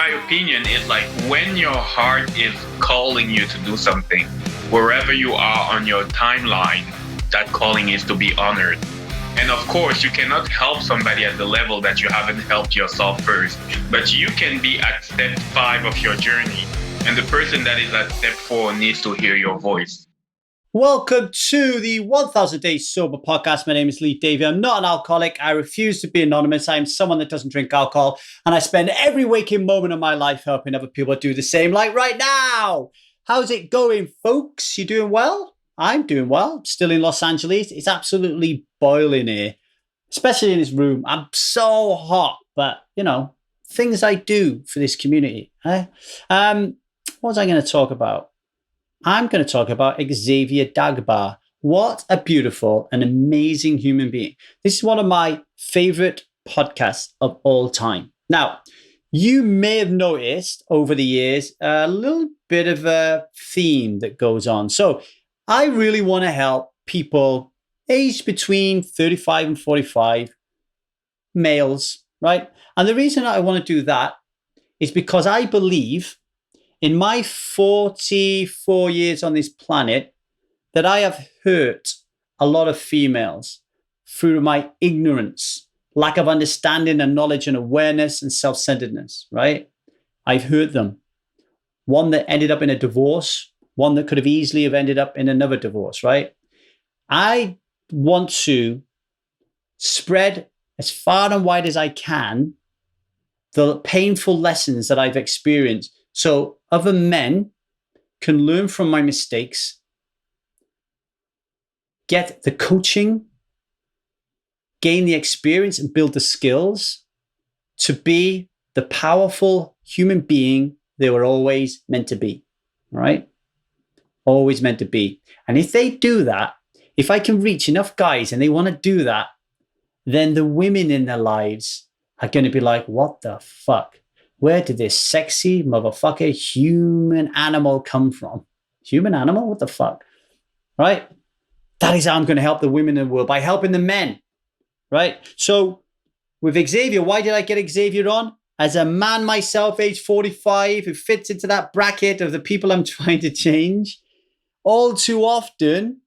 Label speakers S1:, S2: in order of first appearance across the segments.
S1: my opinion, is like when your heart is calling you to do something, wherever you are on your timeline, that calling is to be honored. And of course, you cannot help somebody at the level that you haven't helped yourself first. But you can be at step 5 of your journey. And the person that is at step 4 needs to hear your voice.
S2: Welcome to the 1000 Days Sober podcast. My name is Xavier. I'm not an alcoholic. I refuse to be anonymous. I'm someone that doesn't drink alcohol. And I spend every waking moment of my life helping other people do the same, like right now. How's it going, folks? You doing well? I'm doing well. Still in Los Angeles. It's absolutely boiling here, especially in this room. I'm so hot, but things I do for this community. What was I going to talk about? I'm going to talk about Xavier Dagba. What a beautiful and amazing human being. This is one of my favorite podcasts of all time. Now, you may have noticed over the years a little bit of a theme that goes on. So I really want to help people aged between 35 and 45, males, right? And the reason I want to do that is because I believe in my 44 years on this planet, that I have hurt a lot of females through my ignorance, lack of understanding and knowledge and awareness and self-centeredness, right? I've hurt them. One that ended up in a divorce, one that could have easily have ended up in another divorce, right? I want to spread as far and wide as I can the painful lessons that I've experienced, so other men can learn from my mistakes, get the coaching, gain the experience, and build the skills to be the powerful human being they were always meant to be, right? Always meant to be. And if they do that, if I can reach enough guys and they want to do that, then the women in their lives are going to be like, what the fuck? Where did this sexy motherfucker human animal come from? Human animal? What the fuck? Right? That is how I'm going to help the women in the world, by helping the men. Right? So with Xavier, why did I get Xavier on? As a man myself, age 45, who fits into that bracket of the people I'm trying to change, all too often,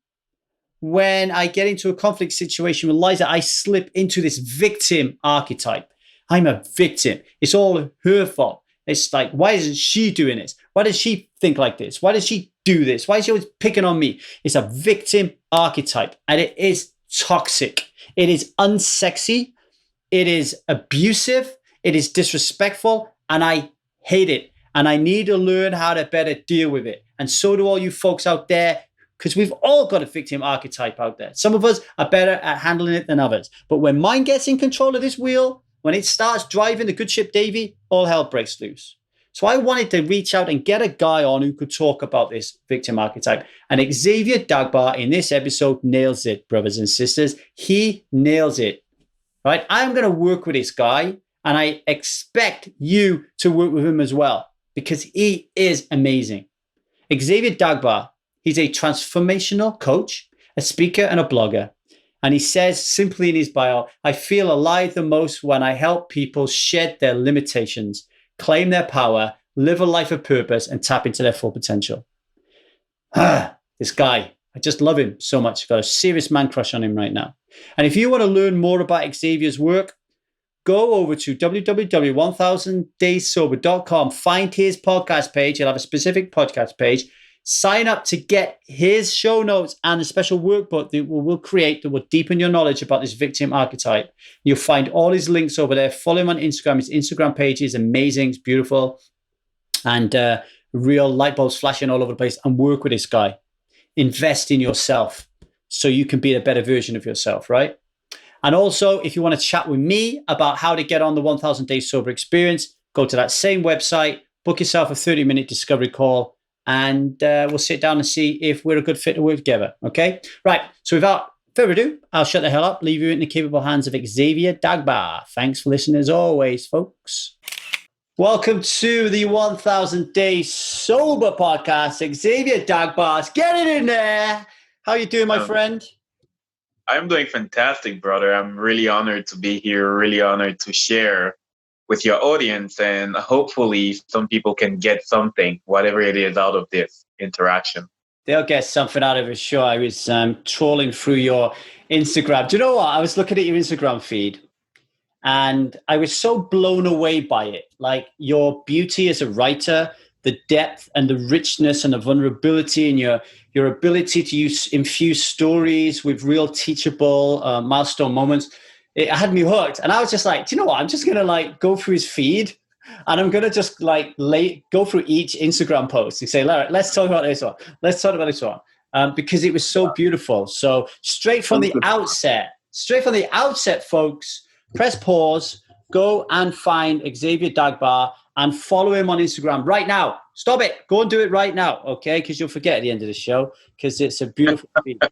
S2: when I get into a conflict situation with Liza, I slip into this victim archetype. I'm a victim. It's all her fault. It's like, why isn't she doing this? Why does she think like this? Why does she do this? Why is she always picking on me? It's a victim archetype, and it is toxic. It is unsexy. It is abusive. It is disrespectful, and I hate it. And I need to learn how to better deal with it. And so do all you folks out there, because we've all got a victim archetype out there. Some of us are better at handling it than others. But when mine gets in control of this wheel, when it starts driving the good ship Davy, all hell breaks loose. So I wanted to reach out and get a guy on who could talk about this victim archetype. And Xavier Dagba in this episode nails it, brothers and sisters. He nails it, right? I'm going to work with this guy, and I expect you to work with him as well, because he is amazing. Xavier Dagba, he's a transformational coach, a speaker, and a blogger. And he says simply in his bio, I feel alive the most when I help people shed their limitations, claim their power, live a life of purpose, and tap into their full potential. This guy, I just love him so much. I've got a serious man crush on him right now. And if you want to learn more about Xavier's work, go over to www.1000dayssober.com, find his podcast page. He'll have a specific podcast page. Sign up to get his show notes and a special workbook that we'll create that will deepen your knowledge about this victim archetype. You'll find all his links over there. Follow him on Instagram. His Instagram page is amazing. It's beautiful. And real light bulbs flashing all over the place. And work with this guy. Invest in yourself so you can be a better version of yourself, right? And also, if you want to chat with me about how to get on the 1000 Days Sober experience, go to that same website, book yourself a 30-minute discovery call, and we'll sit down and see if we're a good fit to work together, okay? Right, so without further ado, I'll shut the hell up, leave you in the capable hands of Xavier Dagba. Thanks for listening as always, folks. Welcome to the 1000 Days Sober podcast. Xavier Dagba, get it in there. How you doing, my friend?
S1: I'm doing fantastic, brother. I'm really honored to be here, really honored to share with your audience, and hopefully some people can get something, whatever it is, out of this interaction.
S2: They'll get something out of it, sure. I was trawling through your Instagram. Do you know what? I was looking at your Instagram feed and I was so blown away by it. Like your beauty as a writer, the depth and the richness and the vulnerability and your ability to infuse stories with real teachable milestone moments. It had me hooked. And I was just like, do you know what? I'm just going to like go through his feed and I'm going to just like go through each Instagram post and say, Larry, let's talk about this one. Let's talk about this one. Because it was so beautiful. So straight from the outset, folks, press pause, go and find Xavier Dagba and follow him on Instagram right now. Stop it. Go and do it right now, okay? Because you'll forget at the end of the show because it's a beautiful feed.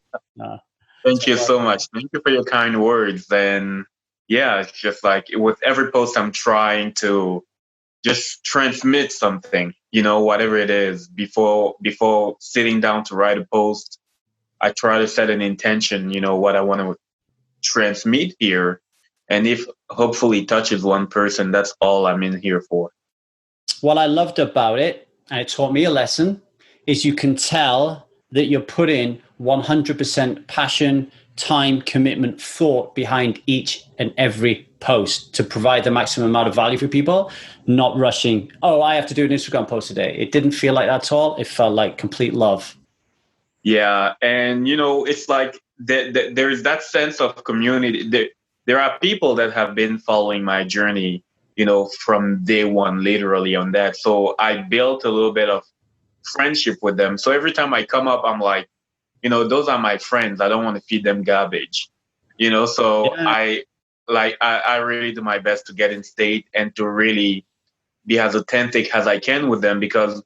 S1: Thank you so much. Thank you for your kind words. And yeah, it's just like with every post, I'm trying to just transmit something, whatever it is. Before sitting down to write a post, I try to set an intention, what I want to transmit here. And if hopefully touches one person, that's all I'm in here for.
S2: What I loved about it, and it taught me a lesson, is you can tell that you're putting 100% passion, time, commitment, thought behind each and every post to provide the maximum amount of value for people, not rushing, oh, I have to do an Instagram post today. It didn't feel like that at all. It felt like complete love.
S1: Yeah. And, it's like there's that sense of community. There are people that have been following my journey, from day one, literally on that. So I built a little bit of friendship with them. So every time I come up, I'm like, those are my friends. I don't want to feed them garbage, so yeah. I really do my best to get in state and to really be as authentic as I can with them, because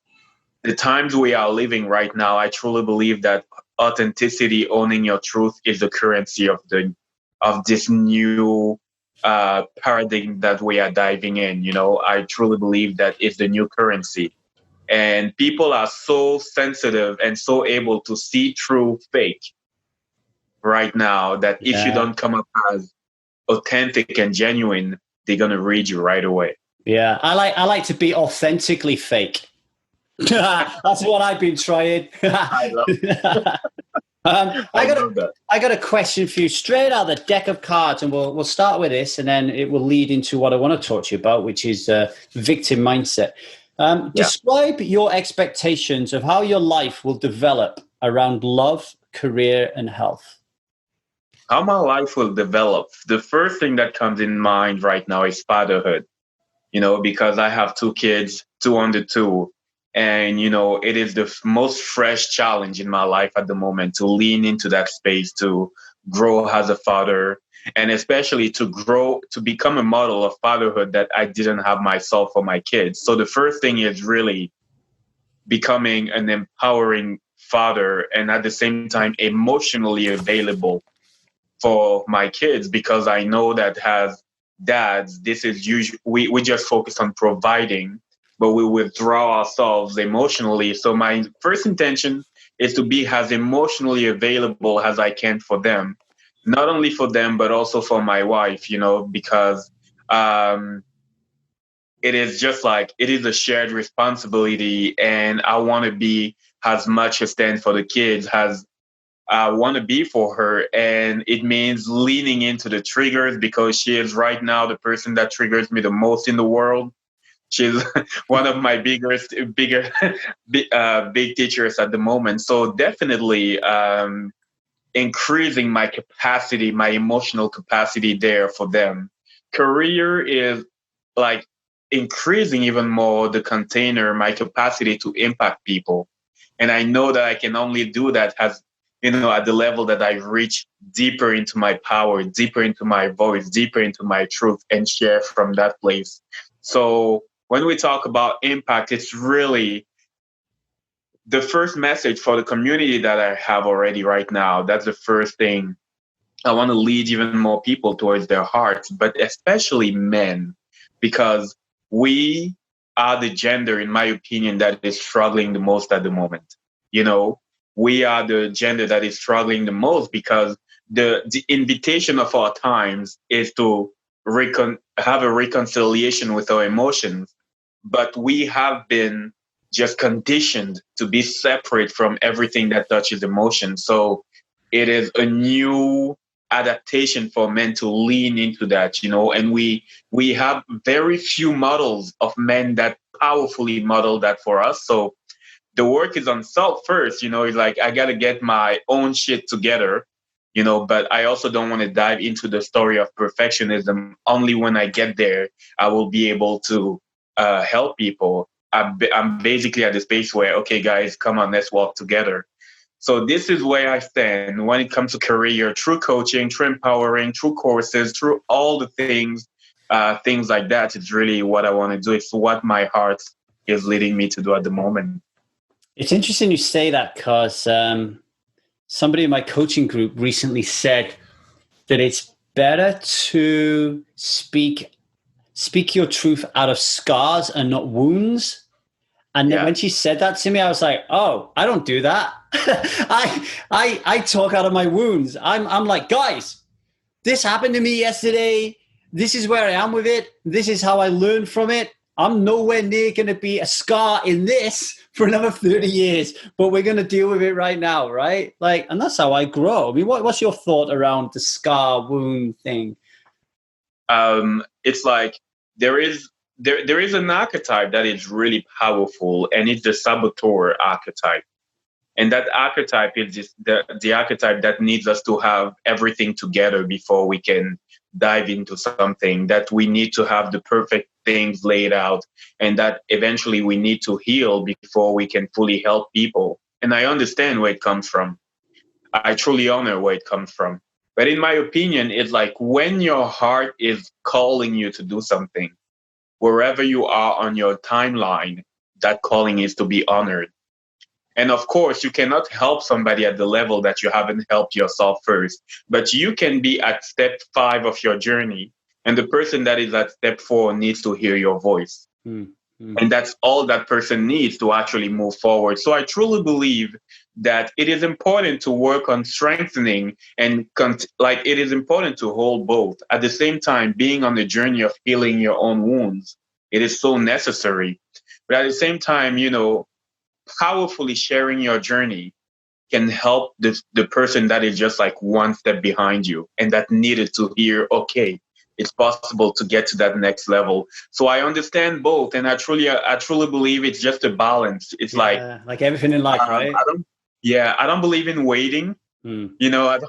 S1: the times we are living right now, I truly believe that authenticity, owning your truth, is the currency of this new paradigm that we are diving in. I truly believe that it's the new currency. And people are so sensitive and so able to see through fake right now that if you don't come up as authentic and genuine, they're going to read you right away.
S2: Yeah, I like to be authentically fake. That's what I've been trying.
S1: I love it.
S2: I got a question for you straight out of the deck of cards, and we'll start with this, and then it will lead into what I want to talk to you about, which is victim mindset. Describe your expectations of how your life will develop around love, career, and health.
S1: How my life will develop. The first thing that comes in mind right now is fatherhood, because I have 2 kids, 2 under 2. And, it is the most fresh challenge in my life at the moment to lean into that space, to grow as a father, and especially to grow, to become a model of fatherhood that I didn't have myself for my kids. So the first thing is really becoming an empowering father and at the same time emotionally available for my kids, because I know that as dads, this is usually, we just focus on providing, but we withdraw ourselves emotionally. So my first intention is to be as emotionally available as I can for them, not only for them, but also for my wife, because it is just like, it is a shared responsibility. And I want to be as much a stand for the kids as I want to be for her. And it means leaning into the triggers, because she is right now the person that triggers me the most in the world. She's one of my big teachers at the moment. So definitely increasing my capacity, my emotional capacity there for them. Career is like increasing even more the container, my capacity to impact people. And I know that I can only do that as, at the level that I reach deeper into my power, deeper into my voice, deeper into my truth, and share from that place. So when we talk about impact, it's really the first message for the community that I have already right now. That's the first thing. I want to lead even more people towards their hearts, but especially men, because we are the gender, in my opinion, that is struggling the most at the moment. We are the gender that is struggling the most, because the invitation of our times is to have a reconciliation with our emotions, but we have been just conditioned to be separate from everything that touches emotion. So it is a new adaptation for men to lean into that, and we have very few models of men that powerfully model that for us. So the work is on self first, it's like I got to get my own shit together, but I also don't want to dive into the story of perfectionism. Only when I get there I will be able to help people. I'm basically at the space where, okay guys, come on, let's walk together. So this is where I stand when it comes to career, through coaching, through empowering, through courses, through all the things like that. It's really what I want to do. It's what my heart is leading me to do at the moment.
S2: It's interesting you say that, because somebody in my coaching group recently said that it's better to speak your truth out of scars and not wounds. And then when she said that to me, I was like, oh, I don't do that. I talk out of my wounds. I'm like, guys, this happened to me yesterday. This is where I am with it. This is how I learned from it. I'm nowhere near going to be a scar in this for another 30 years, but we're going to deal with it right now, right? Like, and that's how I grow. I mean, what's your thought around the scar wound thing?
S1: It's like there is an archetype that is really powerful, and it's the saboteur archetype. And that archetype is just the archetype that needs us to have everything together before we can dive into something, that we need to have the perfect things laid out, and that eventually we need to heal before we can fully help people. And I understand where it comes from. I truly honor where it comes from. But in my opinion, it's like when your heart is calling you to do something, wherever you are on your timeline, that calling is to be honored. And of course, you cannot help somebody at the level that you haven't helped yourself first. But you can be at step 5 of your journey, and the person that is at step 4 needs to hear your voice. And that's all that person needs to actually move forward. So I truly believe that it is important to work on strengthening and like it is important to hold both. At the same time, being on the journey of healing your own wounds, it is so necessary. But at the same time, powerfully sharing your journey can help the person that is just like one step behind you and that needed to hear, okay, it's possible to get to that next level. So I understand both, and I truly believe it's just a balance. It's
S2: like everything in life, right?
S1: I don't believe in waiting. I don't,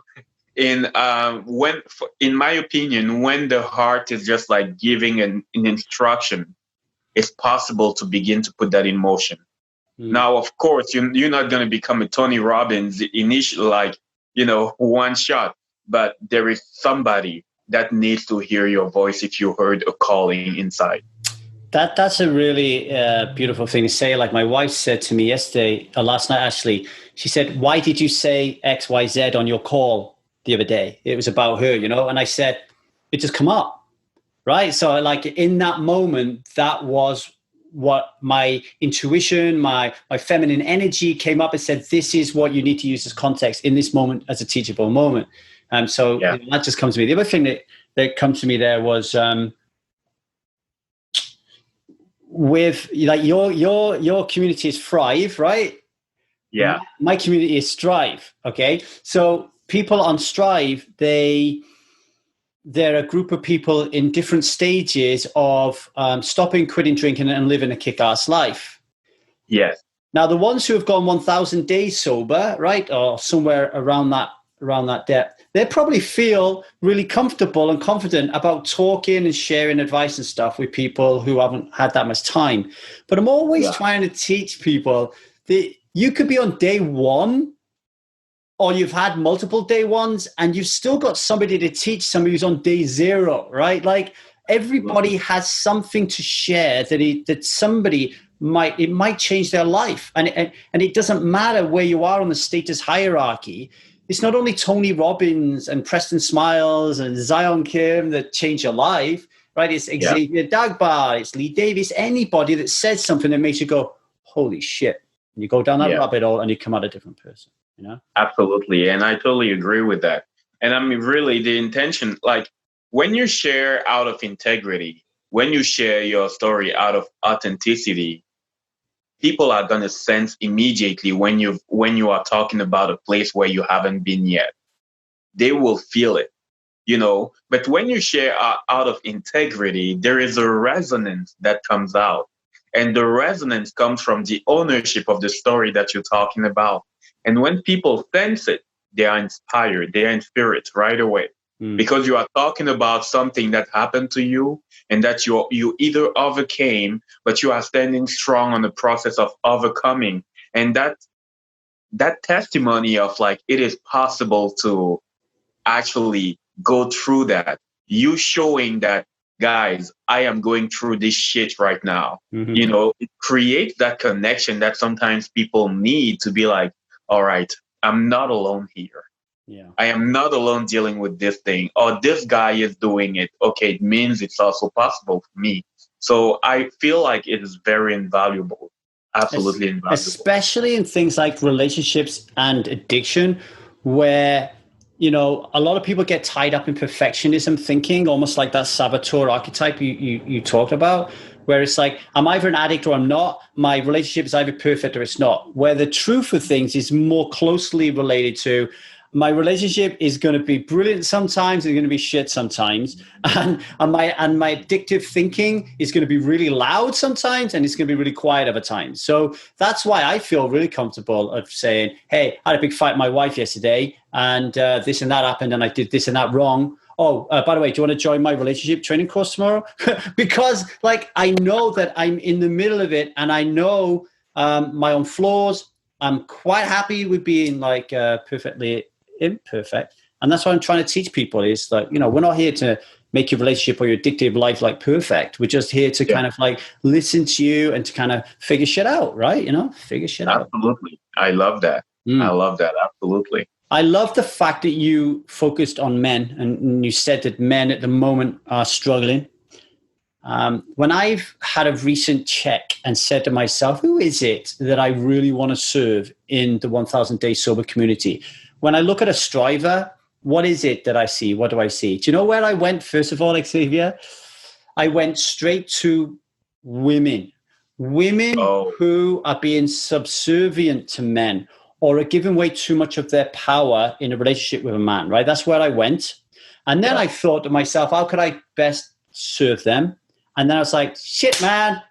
S1: in my opinion, when the heart is just like giving an instruction, it's possible to begin to put that in motion. Now, of course, you're not going to become a Tony Robbins initially, like, one shot, but there is somebody that needs to hear your voice if you heard a calling inside.
S2: That's a really beautiful thing to say. Like my wife said to me yesterday, last night actually, she said, why did you say X, Y, Z on your call the other day? It was about her, and I said, it just come up, right? So like in that moment, that was what my intuition, my feminine energy came up and said, this is what you need to use as context in this moment as a teachable moment. So that just comes to me. The other thing that comes to me there was with like your community is Thrive, right?
S1: Yeah.
S2: My community is Strive. Okay. So people on Strive, they're a group of people in different stages of stopping, quitting drinking, and living a kick-ass life.
S1: Yes.
S2: Now, the ones who have gone 1,000 days sober, right, or somewhere around that depth, they probably feel really comfortable and confident about talking and sharing advice and stuff with people who haven't had that much time. But I'm always trying to teach people that you could be on day 1, or you've had multiple day ones, and you've still got somebody to teach somebody who's on day 0, right? Like everybody has something to share that somebody might change their life. And it doesn't matter where you are on the status hierarchy. It's not only Tony Robbins and Preston Smiles and Zion Kim that change your life, right? It's Xavier Dagba, it's Lee Davis, anybody that says something that makes you go, holy shit. And you go down that rabbit hole and you come out a different person.
S1: Absolutely. And I totally agree with that. And I mean, really the intention, like when you share out of integrity, when you share your story out of authenticity, people are going to sense immediately when you are talking about a place where you haven't been yet. They will feel it, you know. But when you share out of integrity, there is a resonance that comes out, and the resonance comes from the ownership of the story that you're talking about. And when people sense it, they are inspired, they are in spirit right away,
S2: Mm.
S1: because you are talking about something that happened to you and that you either overcame, but you are standing strong on the process of overcoming. And that testimony of like it is possible to actually go through that. You showing that, guys, I am going through this shit right now.
S2: Hmm.
S1: You know, it creates that connection that sometimes people need to be like, all right, I'm not alone here.
S2: Yeah.
S1: I am not alone dealing with this thing. Or this guy is doing it. Okay, it means it's also possible for me. So I feel like it is very invaluable. Absolutely invaluable.
S2: Especially in things like relationships and addiction, where a lot of people get tied up in perfectionism thinking, almost like that saboteur archetype you talked about, where it's like, I'm either an addict or I'm not. My relationship is either perfect or it's not. Where the truth of things is more closely related to, my relationship is going to be brilliant sometimes, it's going to be shit sometimes, and my addictive thinking is going to be really loud sometimes, and it's going to be really quiet other times. So that's why I feel really comfortable of saying, hey, I had a big fight with my wife yesterday, and this and that happened, and I did this and that wrong. Oh, by the way, do you want to join my relationship training course tomorrow? Because like, I know that I'm in the middle of it, and I know my own flaws. I'm quite happy with being like perfectly imperfect. And that's what I'm trying to teach people is that, we're not here to make your relationship or your addictive life like perfect. We're just here to
S1: Yeah,
S2: kind of like listen to you and to kind of figure shit out, right? Figure shit out.
S1: absolutely. I love that. I
S2: Mm.
S1: love that. Absolutely.
S2: I love the fact that you focused on men and you said that men at the moment are struggling. When I've had a recent check and said to myself, who is it that I really want to serve in the 1000 Day Sober community? When I look at a striver, what is it that I see? What do I see? Do you know where I went, first of all, Xavier? I went straight to women, women
S1: Oh,
S2: who are being subservient to men or are giving away too much of their power in a relationship with a man, right? That's where I went. And then
S1: yeah.
S2: I thought to myself, how could I best serve them? And then I was like, shit, man,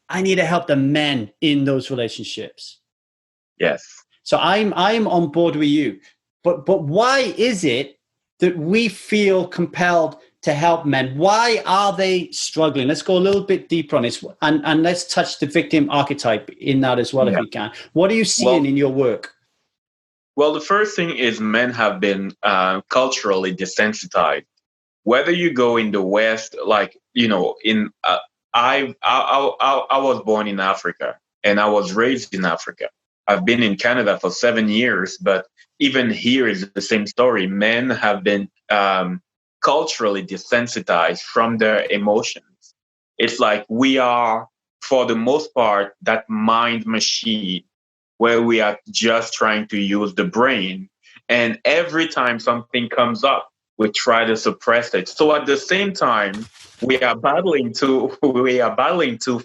S2: I need to help the men in those relationships.
S1: Yes.
S2: So I'm on board with you. But why is it that we feel compelled to help men? Why are they struggling? Let's go a little bit deeper on this, and let's touch the victim archetype in that as well if
S1: Yeah.
S2: we can. What are you seeing
S1: Well,
S2: in your work?
S1: well, the first thing is men have been culturally desensitized. Whether you go in the West, like in I was born in Africa and I was raised in Africa. I've been in Canada for 7 years, but even here is the same story. Men have been culturally desensitized from their emotions. It's like we are, for the most part, that mind machine where we are just trying to use the brain. And every time something comes up, we try to suppress it. So at the same time, we are battling two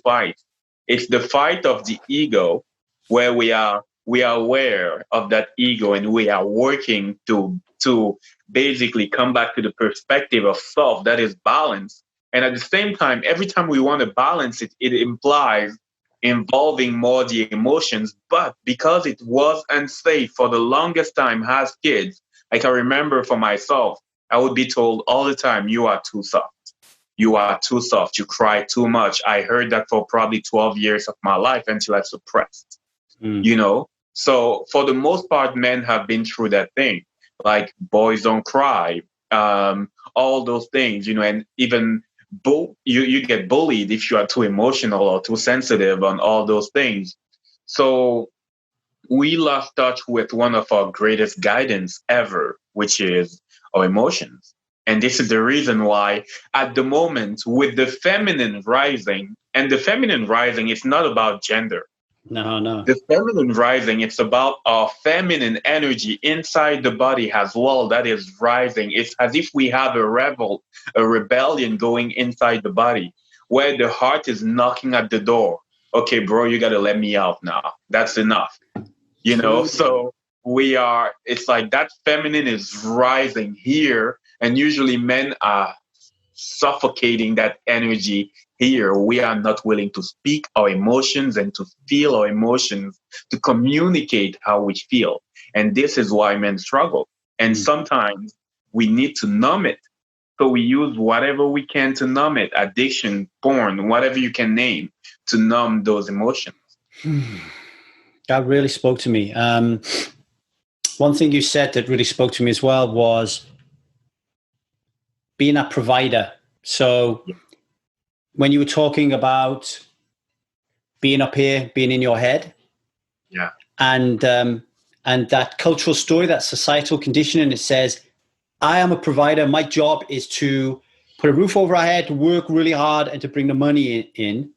S1: fights. It's the fight of the ego, where we are aware of that ego and we are working to basically come back to the perspective of self that is balanced. And at the same time, every time we want to balance it, it implies involving more the emotions. But because it was unsafe for the longest time as kids, like I remember for myself, I would be told all the time, you are too soft. You are too soft. You cry too much. I heard that for probably 12 years of my life until I suppressed,
S2: Mm.
S1: you know? So for the most part, men have been through that thing, like boys don't cry, all those things, and even you get bullied if you are too emotional or too sensitive on all those things. So we lost touch with one of our greatest guidance ever, which is our emotions. And this is the reason why, at the moment, with the feminine rising, and the feminine rising is not about gender.
S2: No.
S1: The feminine rising, it's about our feminine energy inside the body as well that is rising. It's as if we have a rebellion going inside the body where the heart is knocking at the door. Okay, bro, you got to let me out now. That's enough.
S2: Totally.
S1: So it's like that feminine is rising here. And usually men are suffocating that energy here. We are not willing to speak our emotions and to feel our emotions, to communicate how we feel. And this is why men struggle. And
S2: Mm.
S1: sometimes we need to numb it. So we use whatever we can to numb it, addiction, porn, whatever you can name, to numb those emotions.
S2: That really spoke to me. One thing you said that really spoke to me as well was being a provider. So
S1: Yeah.
S2: when you were talking about being up here, being in your head,
S1: Yeah.
S2: and that cultural story, that societal conditioning, it says, I am a provider. My job is to put a roof over our head, to work really hard, and to bring the money in.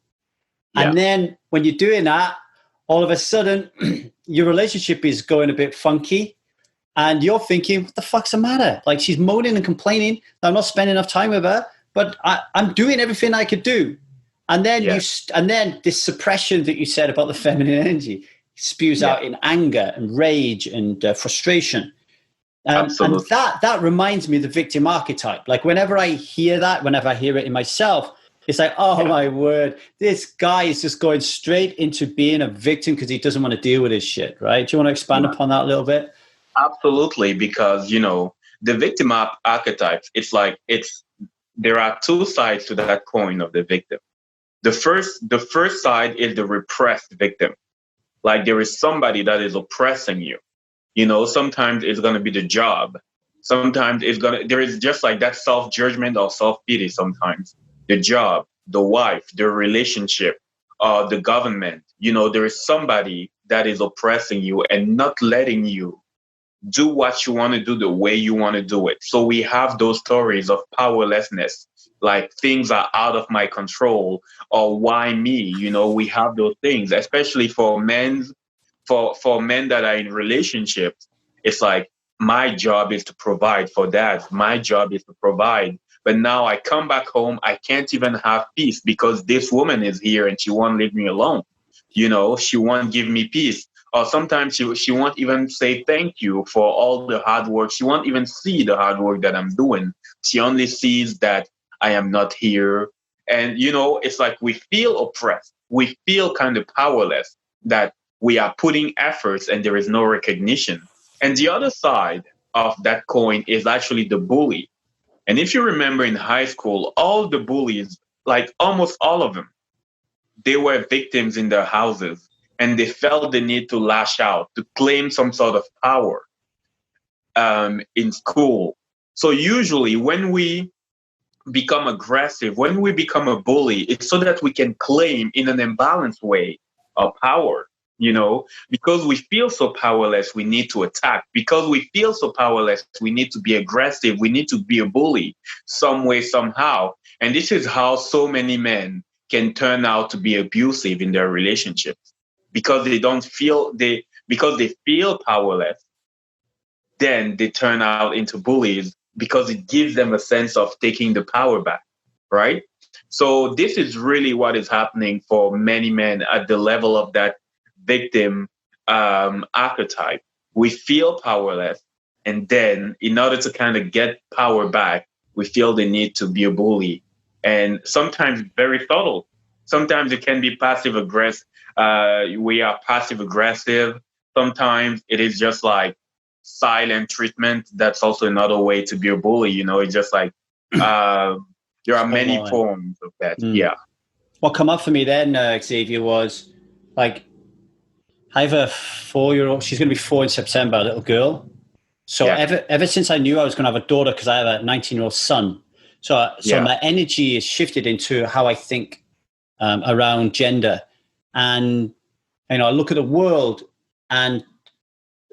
S1: Yeah.
S2: And then when you're doing that, all of a sudden, your relationship is going a bit funky. And you're thinking, what the fuck's the matter? Like, she's moaning and complaining that I'm not spending enough time with her, but I'm doing everything I could do. And then
S1: Yeah.
S2: and then this suppression that you said about the feminine energy spews
S1: Yeah.
S2: out in anger and rage and frustration. And
S1: Absolutely.
S2: that reminds me of the victim archetype. Like whenever I hear that, whenever I hear it in myself, it's like, oh
S1: Yeah.
S2: my word, this guy is just going straight into being a victim because he doesn't want to deal with his shit, right? Do you want to expand
S1: Yeah.
S2: upon that a little bit?
S1: Absolutely, because the victim archetypes. It's like there are two sides to that coin of the victim. The first side is the repressed victim. Like there is somebody that is oppressing you. Sometimes it's gonna be the job. Sometimes there is just like that self judgment or self pity. Sometimes the job, the wife, the relationship, the government. There is somebody that is oppressing you and not letting you do what you want to do the way you want to do it. So we have those stories of powerlessness, like things are out of my control, or why me? We have those things, especially for men that are in relationships. It's like my job is to provide for that. My job is to provide. But now I come back home, I can't even have peace because this woman is here and she won't leave me alone. She won't give me peace. Or sometimes she won't even say thank you for all the hard work. She won't even see the hard work that I'm doing. She only sees that I am not here. And, it's like we feel oppressed. We feel kind of powerless, that we are putting efforts and there is no recognition. And the other side of that coin is actually the bully. And if you remember in high school, all the bullies, like almost all of them, they were victims in their houses and they felt the need to lash out, to claim some sort of power in school. So usually when we become aggressive, when we become a bully, it's so that we can claim in an imbalanced way our power. Because we feel so powerless, we need to attack. Because we feel so powerless, we need to be aggressive. We need to be a bully some way, somehow. And this is how so many men can turn out to be abusive in their relationships because because they feel powerless, then they turn out into bullies because it gives them a sense of taking the power back, right? So this is really what is happening for many men at the level of that victim archetype. We feel powerless, and then in order to kind of get power back, we feel the need to be a bully, and sometimes very subtle. Sometimes it can be passive aggressive. We are passive aggressive. Sometimes it is just like silent treatment. That's also another way to be a bully. It's just like uh, there are
S2: Spot
S1: many
S2: on.
S1: forms of that.
S2: Mm.
S1: Yeah,
S2: What come up for me then, Xavier, was like, I have a 4-year-old. She's going to be 4 in September, a little girl. So
S1: yeah,
S2: ever since I knew I was going to have a daughter, because I have a 19-year-old son, so
S1: yeah,
S2: my energy is shifted into how I think around gender, and I look at the world, and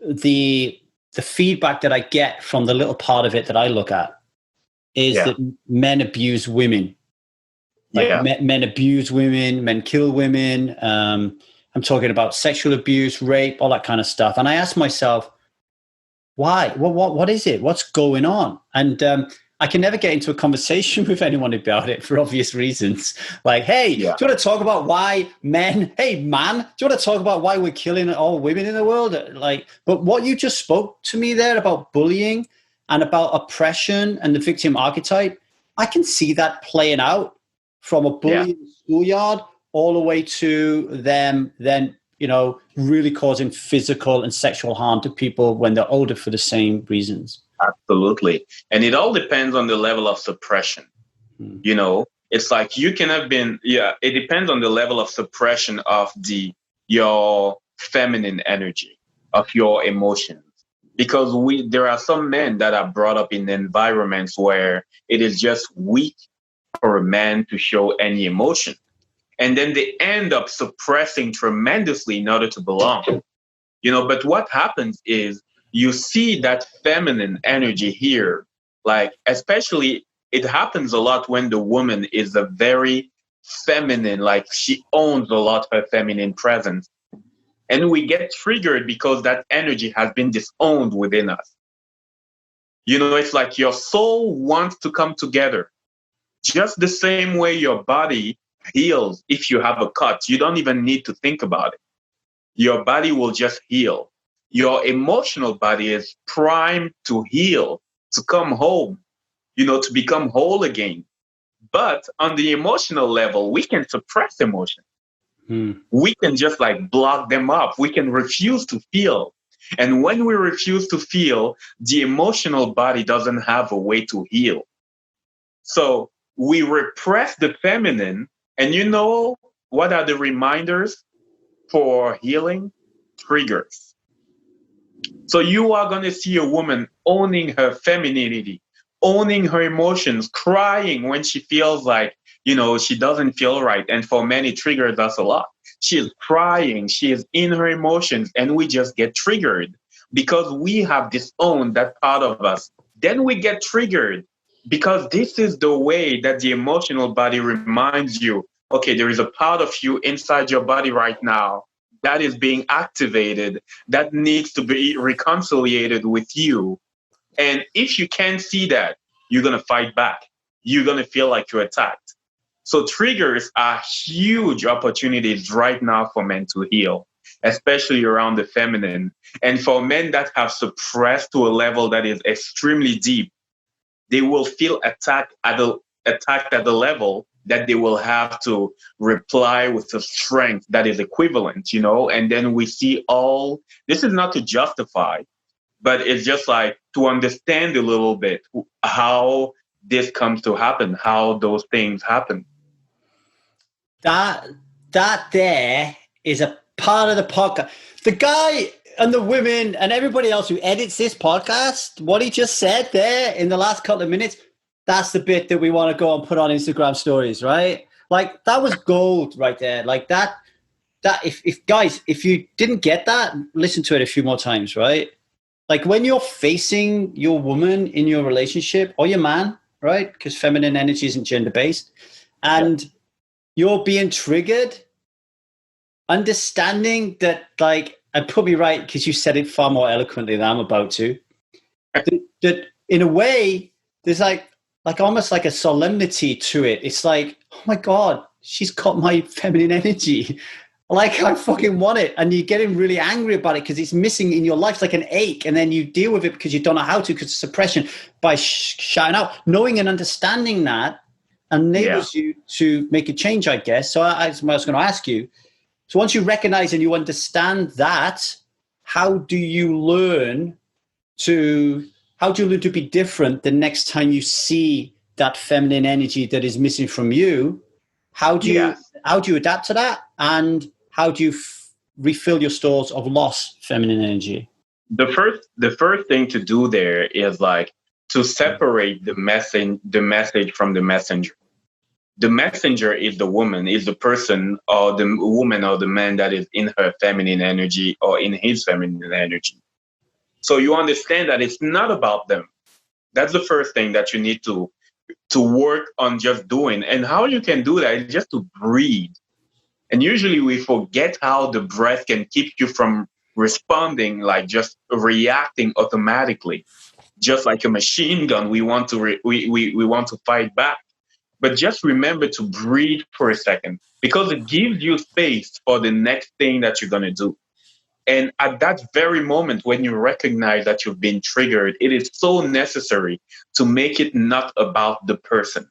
S2: the feedback that I get from the little part of it that I look at is
S1: yeah,
S2: that men abuse women. Like
S1: yeah,
S2: men abuse women, men kill women. I'm talking about sexual abuse, rape, all that kind of stuff. And I ask myself, why? What is it? What's going on? And I can never get into a conversation with anyone about it for obvious reasons. Like, hey, do you
S1: Yeah.
S2: want to talk about why men? Hey, man, do you want to talk about why we're killing all women in the world? Like, but what you just spoke to me there about bullying and about oppression and the victim archetype, I can see that playing out from a
S1: Yeah.
S2: bully in the schoolyard all the way to them then really causing physical and sexual harm to people when they're older for the same reasons.
S1: Absolutely. And it all depends on the level of suppression.
S2: Hmm.
S1: It's like you can have been, it depends on the level of suppression of your feminine energy, of your emotions. Because there are some men that are brought up in environments where it is just weak for a man to show any emotion. And then they end up suppressing tremendously in order to belong. But what happens is you see that feminine energy here, like, especially it happens a lot when the woman is a very feminine, like she owns a lot her feminine presence. And we get triggered because that energy has been disowned within us. It's like your soul wants to come together. Just the same way your body heals if you have a cut. You don't even need to think about it. Your body will just heal. Your emotional body is primed to heal, to come home, to become whole again. But on the emotional level, we can suppress emotion.
S2: Hmm.
S1: We can just like block them up. We can refuse to feel. And when we refuse to feel, the emotional body doesn't have a way to heal. So we repress the feminine. And what are the reminders for healing? Triggers. So you are going to see a woman owning her femininity, owning her emotions, crying when she feels like, she doesn't feel right. And for many, triggers us a lot. She is crying, she is in her emotions, and we just get triggered because we have disowned that part of us. Then we get triggered because this is the way that the emotional body reminds you, okay, there is a part of you inside your body right now that is being activated, that needs to be reconciliated with you. And if you can't see that, you're going to fight back. You're going to feel like you're attacked. So triggers are huge opportunities right now for men to heal, especially around the feminine. And for men that have suppressed to a level that is extremely deep, they will feel attacked at the level that they will have to reply with a strength that is equivalent, and then we see this is not to justify, but it's just like to understand a little bit how this comes to happen, how those things happen.
S2: That there is a part of the podcast. The guy and the women and everybody else who edits this podcast, what he just said there in the last couple of minutes, that's the bit that we want to go and put on Instagram stories, right? Like that was gold right there. Like that if guys, if you didn't get that, listen to it a few more times, right? Like when you're facing your woman in your relationship or your man, right? Because feminine energy isn't gender based, and you're being triggered, understanding that, like, and put me right because you said it far more eloquently than I'm about to. That in a way, there's like almost like a solemnity to it. It's like, oh my God, she's got my feminine energy. Like I fucking want it. And you're getting really angry about it because it's missing in your life. It's like an ache. And then you deal with it because you don't know how to, because of suppression, by shouting out. Knowing and understanding that enables you to make a change, I guess. So I was going to ask you. So once you recognize and you understand that, how do you learn to be different the next time you see that feminine energy that is missing from you? How do you adapt to that, and how do you refill your stores of lost feminine energy?
S1: The first thing to do there is like to separate the message from the messenger. The messenger is the woman, is the person or the woman or the man that is in her feminine energy or in his feminine energy. So you understand that it's not about them. That's the first thing that you need to work on just doing. And how you can do that is just to breathe And usually we forget how the breath can keep you from responding, like just reacting automatically, just like a machine gun. We want to we want to fight back, but just remember to breathe for a second because it gives you space for the next thing that you're going to do. And at that very moment, when you recognize that you've been triggered, it is so necessary to make it not about the person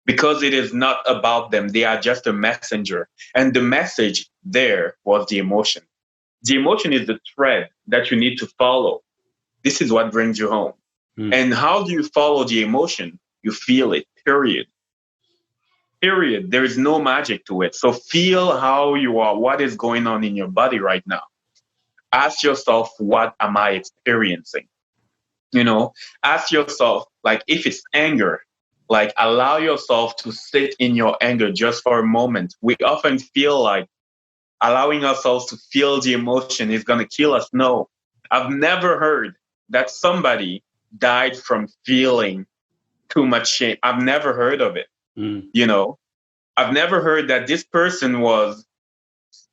S1: because it is not about them. They are just a messenger. And the message there was the emotion. The emotion is the thread that you need to follow. This is what brings you home. And how do you follow the emotion? You feel it, period. Period. There is no magic to it. So feel how you are, what is going on in your body right now. Ask yourself, what am I experiencing? You know, ask yourself, like, if it's anger, like, allow yourself to sit in your anger just for a moment. We often feel like allowing ourselves to feel the emotion is going to kill us. No, I've never heard that somebody died from feeling too much shame. I've never heard of it. You know, I've never heard that this person was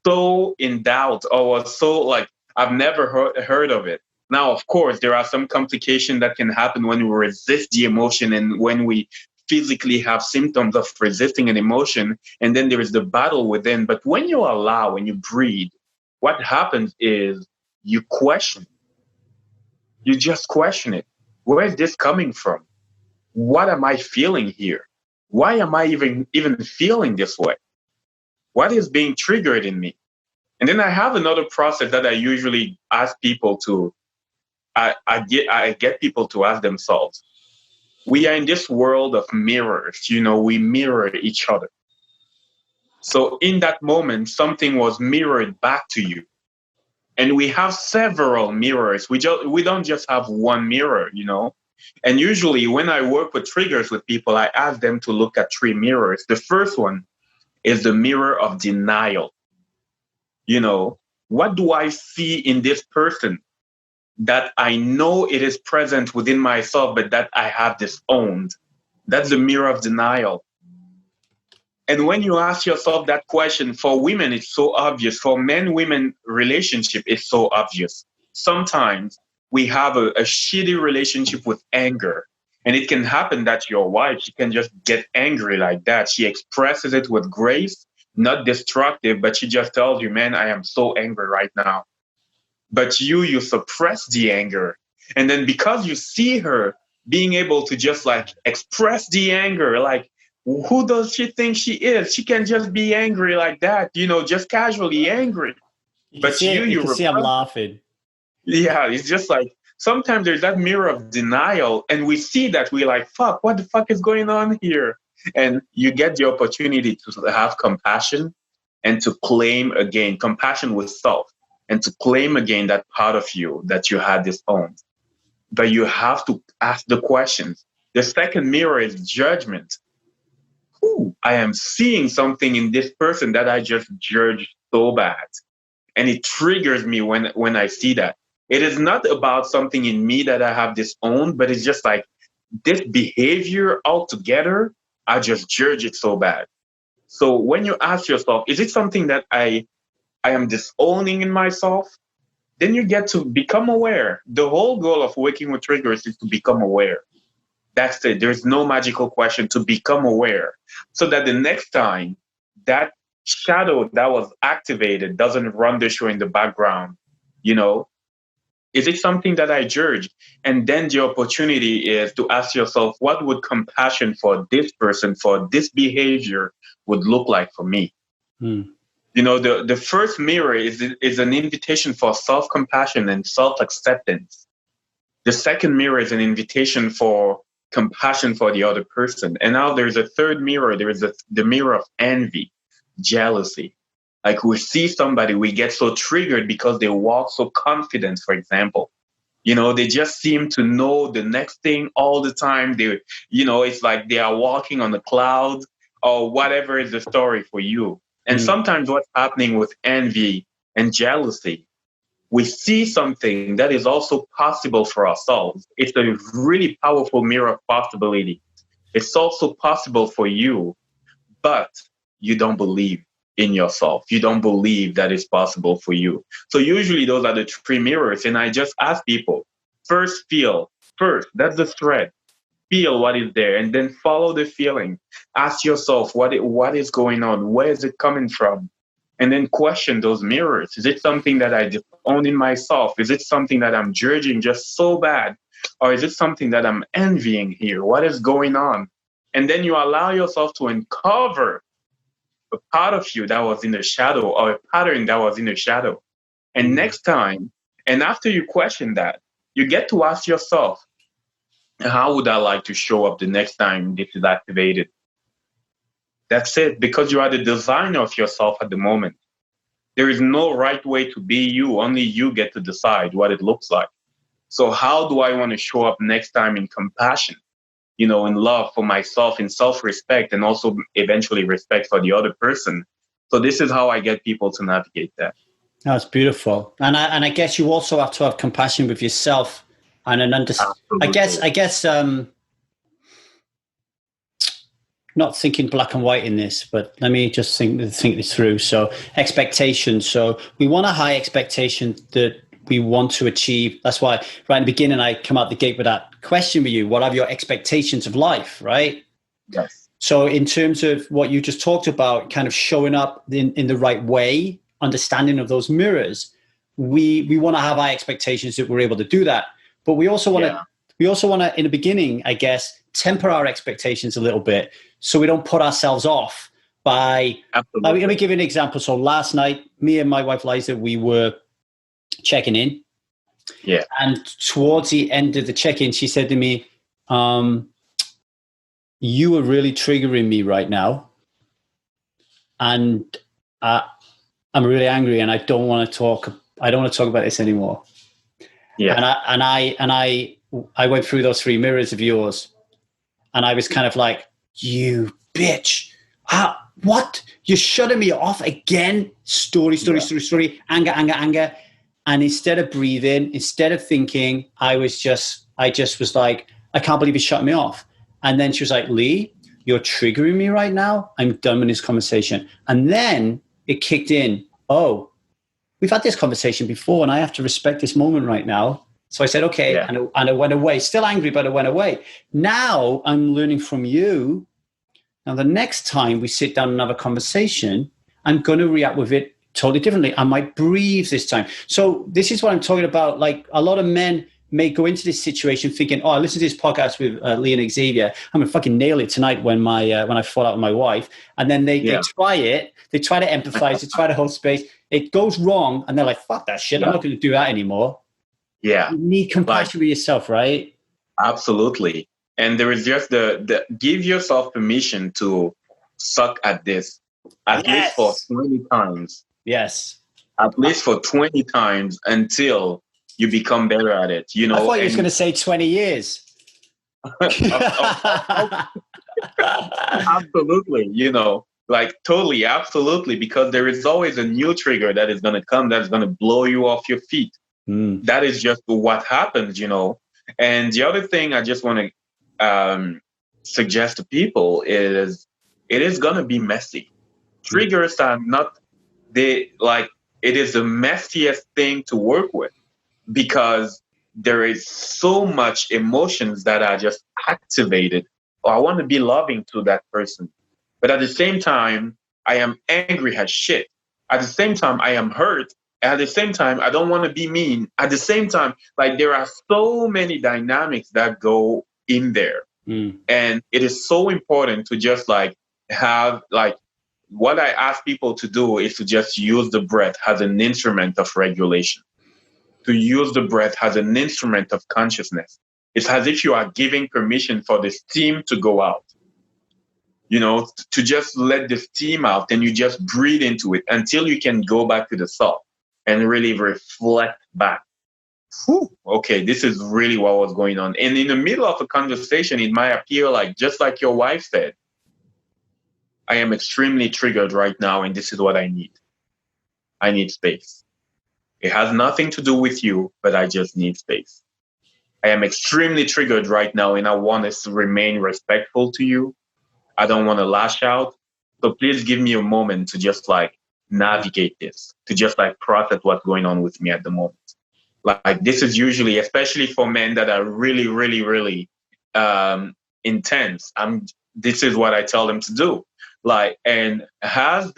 S1: so in doubt or was so like, I've never heard of it. Now, of course, there are some complications that can happen when we resist the emotion and when we physically have symptoms of resisting an emotion. And then there is the battle within. But when you allow, when you breathe, what happens is you question. You just question it. Where is this coming from? What am I feeling here? Why am I even feeling this way? What is being triggered in me? And then I have another process that I usually ask people to, I get people to ask themselves. We are in this world of mirrors, you know, we mirror each other. So in that moment, something was mirrored back to you. And we have several mirrors. We don't just have one mirror, you know. And usually when I work with triggers with people, I ask them to look at three mirrors. The first one is the mirror of denial. You know, what do I see in this person that I know it is present within myself, but that I have disowned? That's the mirror of denial. And when you ask yourself that question, for women, it's so obvious. For men women relationship, it's so obvious. Sometimes we have a shitty relationship with anger. And it can happen that your wife, she can just get angry like that. She expresses it with grace, not destructive, but she just tells you, man, I am so angry right now. But you suppress the anger. And then because you see her being able to just like express the anger, like, who does she think she is? She can just be angry like that, you know, just casually angry. But
S2: You
S1: you
S2: can see I'm
S1: repress.
S2: laughing.
S1: Yeah, it's just like sometimes there's that mirror of denial, and we see that we're like, fuck, what the fuck is going on here? And you get the opportunity to have compassion and to claim again, compassion with self, and to claim again that part of you that you had disowned. But you have to ask the questions. The second mirror is judgment. Ooh, I am seeing something in this person that I just judged so bad. And it triggers me when I see that. It is not about something in me that I have disowned, but it's just like this behavior altogether, I just judge it so bad. So when you ask yourself, is it something that I am disowning in myself? Then you get to become aware. The whole goal of working with triggers is to become aware. That's it. There's no magical question, to become aware so that the next time that shadow that was activated doesn't run the show in the background. You know, is it something that I judge? And then the opportunity is to ask yourself, what would compassion for this person, for this behavior would look like for me? You know, the first mirror is an invitation for self-compassion and self-acceptance. The second mirror is an invitation for compassion for the other person. And now there's a third mirror. There is the mirror of envy, jealousy. Like we see somebody, we get so triggered because they walk so confident, for example. You know, they just seem to know the next thing all the time. They, you know, it's like they are walking on the cloud or whatever is the story for you. And sometimes what's happening with envy and jealousy, we see something that is also possible for ourselves. It's a really powerful mirror of possibility. It's also possible for you, but you don't believe. in yourself. You don't believe that it's possible for you. So usually those are the three mirrors. And I just ask people, first feel, first, that's the thread. Feel what is there and then follow the feeling. Ask yourself what is going on? Where is it coming from? And then question those mirrors. Is it something that I own in myself? Is it something that I'm judging just so bad? Or is it something that I'm envying here? What is going on? And then you allow yourself to uncover a part of you that was in the shadow or a pattern that was in the shadow. And next time, and after you question that, you get to ask yourself, how would I like to show up the next time this is activated? That's it, because you are the designer of yourself at the moment. There is no right way to be you. Only you get to decide what it looks like. So how do I want to show up next time in compassion, in love for myself, in self-respect, and also eventually respect for the other person? So this is how I get people to navigate that.
S2: That's beautiful. And I guess you also have to have compassion with yourself and an I guess not thinking black and white in this, but let me just think this through. So expectations. So we want a high expectation that we want to achieve. That's why right in the beginning, I come out the gate with that question with you. What are your expectations of life, right?
S1: Yes.
S2: So in terms of what you just talked about, kind of showing up in the right way, understanding of those mirrors, we want to have high expectations that we're able to do that. But we also want to, in the beginning, I guess, temper our expectations a little bit so we don't put ourselves off by. Let me give you an example. So last night, me and my wife Liza, we were checking in.
S1: Yeah.
S2: And towards the end of the check-in, she said to me, you are really triggering me right now. And I'm really angry and I don't want to talk about this anymore.
S1: Yeah.
S2: And I went through those three mirrors of yours and I was kind of like, you bitch. What? You're shutting me off again? Story, anger. And instead of breathing, instead of thinking, I just was like, I can't believe you're shutting me off. And then she was like, Lee, you're triggering me right now. I'm done with this conversation. And then it kicked in. Oh, we've had this conversation before and I have to respect this moment right now. So I said, okay. Yeah. And I went away, still angry, but I went away. Now I'm learning from you. Now, the next time we sit down and have a conversation, I'm going to react with it totally differently. I might breathe this time. So this is what I'm talking about. Like a lot of men may go into this situation thinking, oh, I listened to this podcast with Lee and Xavier. I'm going to fucking nail it tonight when I fall out with my wife. And then they try it. They try to empathize. They try to hold space. It goes wrong. And they're like, fuck that shit. I'm not going to do that anymore.
S1: Yeah.
S2: You need compassion with yourself, right?
S1: Absolutely. And there is just the give yourself permission to suck at this at least for 20 times.
S2: Yes.
S1: At least for 20 times until you become better at it. I
S2: thought you was going to say 20 years.
S1: Absolutely. Like totally, absolutely. Because there is always a new trigger that is going to come that's going to blow you off your feet. That is just what happens, And the other thing I just want to suggest to people is it is going to be messy. Triggers are not, it is the messiest thing to work with because there is so much emotions that are just activated. Oh, I want to be loving to that person. But at the same time, I am angry as shit. At the same time, I am hurt. At the same time, I don't want to be mean. At the same time, there are so many dynamics that go in there. And it is so important to just have what I ask people to do is to just use the breath as an instrument of regulation, to use the breath as an instrument of consciousness. It's as if you are giving permission for the steam to go out, to just let the steam out and you just breathe into it until you can go back to the self and really reflect back. Whew, okay, this is really what was going on. And in the middle of a conversation, it might appear just like your wife said, I am extremely triggered right now, and this is what I need. I need space. It has nothing to do with you, but I just need space. I am extremely triggered right now, and I want us to remain respectful to you. I don't want to lash out. So please give me a moment to just like navigate this, to just like process what's going on with me at the moment. Like this is usually, especially for men that are really, really, really intense. This is what I tell them to do. Like, and as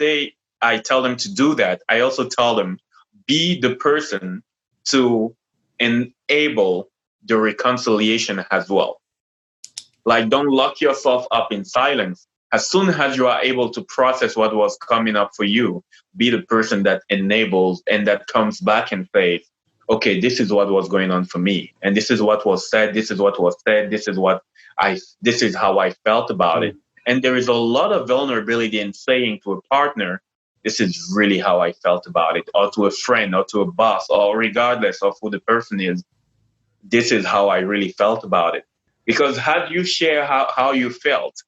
S1: I tell them to do that, I also tell them be the person to enable the reconciliation as well. Like, don't lock yourself up in silence. As soon as you are able to process what was coming up for you, be the person that enables and that comes back and says, okay, this is what was going on for me. And this is what was said. This is what was said. This is how I felt about it. And there is a lot of vulnerability in saying to a partner, this is really how I felt about it, or to a friend or to a boss, or regardless of who the person is, this is how I really felt about it. Because had you share how you felt,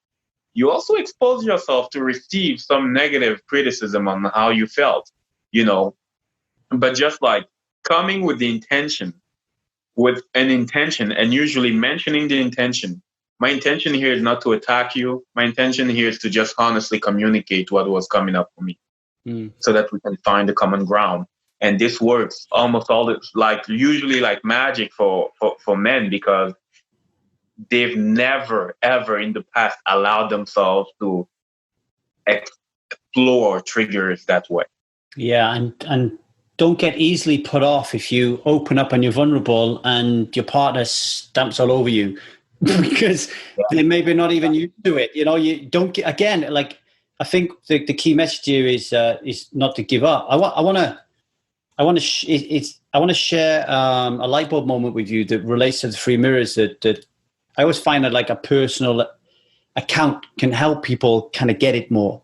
S1: you also expose yourself to receive some negative criticism on how you felt, you know. But just like coming with with an intention, and usually mentioning the intention. My intention here is not to attack you. My intention here is to just honestly communicate what was coming up for me, so that we can find a common ground. And this works almost all the, like usually like magic for men, because they've never ever in the past allowed themselves to explore triggers that way.
S2: Yeah, and don't get easily put off if you open up and you're vulnerable and your partner stamps all over you because they maybe not even used to it. You know, you don't get, again, like I think the key message here is not to give up. I want to share a light bulb moment with you that relates to the three mirrors that I always find that like a personal account can help people kind of get it more.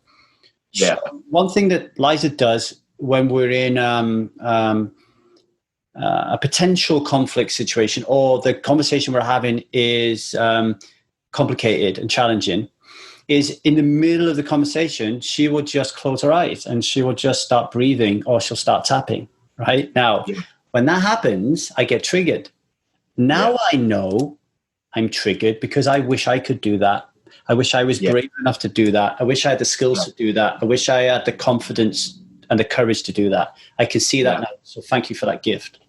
S1: Yeah.
S2: So one thing that Liza does when we're in a potential conflict situation, or the conversation we're having is complicated and challenging, is in the middle of the conversation, she will just close her eyes and she will just start breathing, or she'll start tapping. Right now, when that happens, I get triggered. Now I know I'm triggered because I wish I could do that. I wish I was brave enough to do that. I wish I had the skills to do that. I wish I had the confidence and the courage to do that. I can see that now. So thank you for that gift.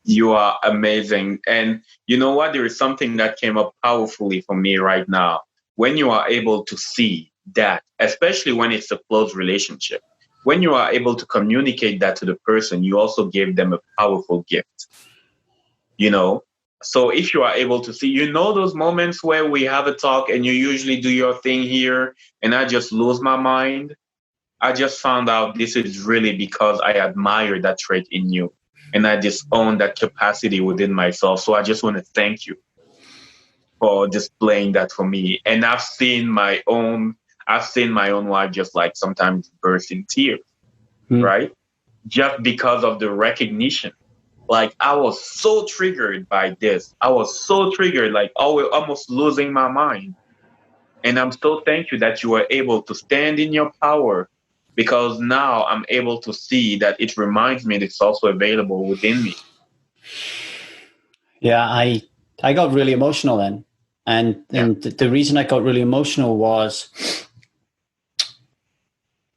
S1: You are amazing. And you know what? There is something that came up powerfully for me right now. When you are able to see that, especially when it's a close relationship, when you are able to communicate that to the person, you also give them a powerful gift. You know? So if you are able to see, you know, those moments where we have a talk and you usually do your thing here and I just lose my mind. I just found out this is really because I admire that trait in you and I just own that capacity within myself. So I just want to thank you for displaying that for me. And I've seen my own wife just like sometimes burst in tears, right? Just because of the recognition. Like I was so triggered by this. I was so triggered, like almost losing my mind. And I'm so thankful that you were able to stand in your power, because now I'm able to see that it reminds me that it's also available within me.
S2: Yeah, I got really emotional then. And the reason I got really emotional was